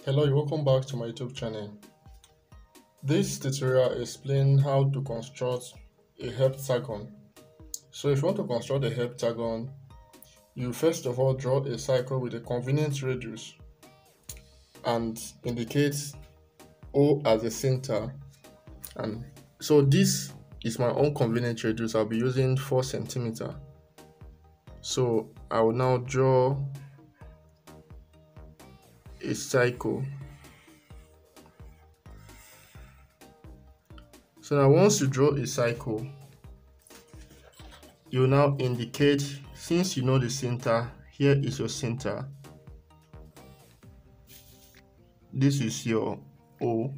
Hello, welcome back to my YouTube channel. This tutorial explains how to construct a heptagon. So if you want to construct a heptagon, you first of all draw a circle with a convenient radius and indicate O as the center. And so this is my own convenient radius. I'll be using 4 centimeter. So I will now draw a circle. So now once you draw a circle, you now indicate, since you know the center, here is your center. This is your O,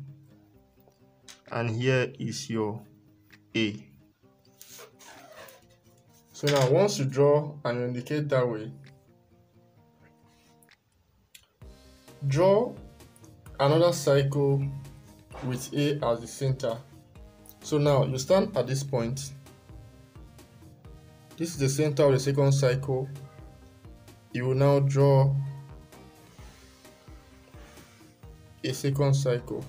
and here is your A. So now once you draw and you indicate that way, draw another circle with A as the center. So now you stand at this point. This is the center of the second cycle. You will now draw a second cycle.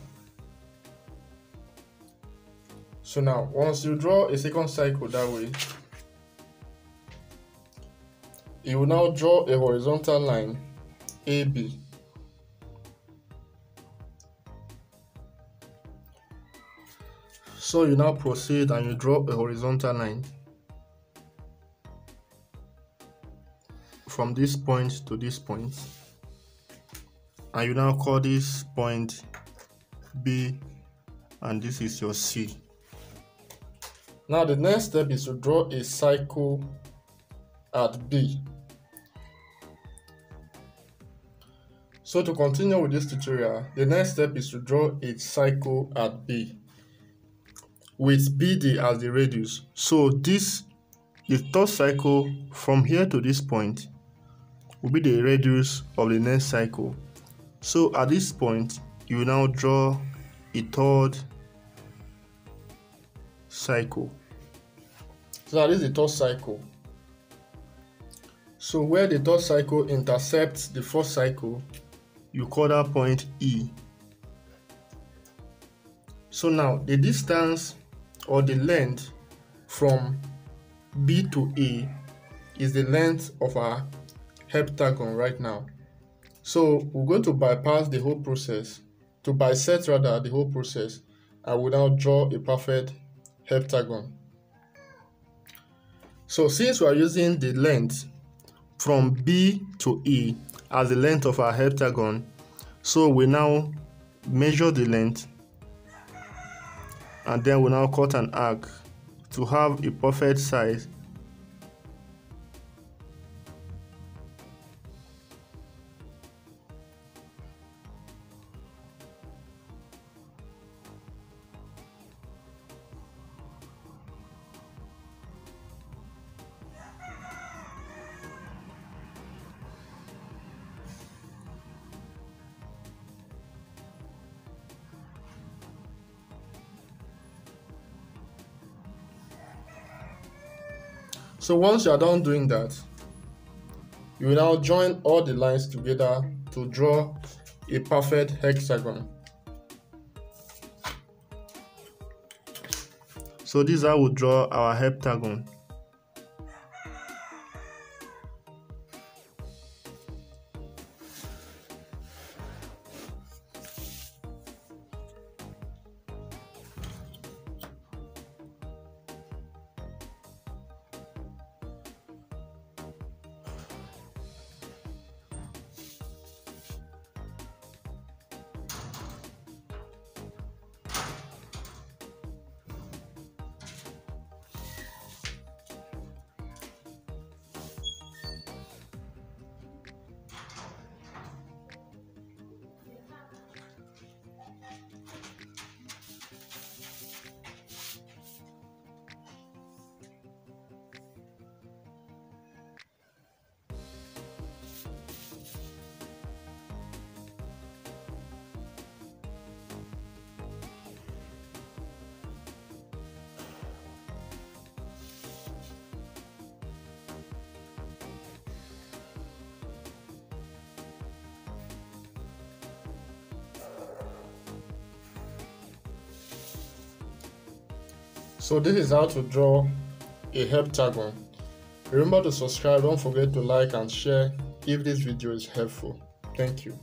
So now once you draw a second cycle that way, you will now draw a horizontal line AB. So you now proceed and you draw a horizontal line from this point to this point, and you now call this point B, and this is your C. Now the next step is to draw a circle at B. So to continue with this tutorial, the next step is to draw a circle at B with BD as the radius. So this, the third cycle from here to this point, will be the radius of the next cycle. So at this point, you will now draw a third cycle. So that is the third cycle. So where the third cycle intercepts the first cycle, you call that point E. So now the distance or the length from B to A is the length of our heptagon right now. So we're going to bypass the whole process, to bisect rather the whole process. I will now draw a perfect heptagon. So since we are using the length from B to E as the length of our heptagon, so we now measure the length and then we now cut an arc to have a perfect size. So once you are done doing that, you will now join all the lines together to draw a perfect hexagon. So this is how we draw our heptagon. So this is how to draw a heptagon. Remember to subscribe, don't forget to like and share if this video is helpful. Thank you.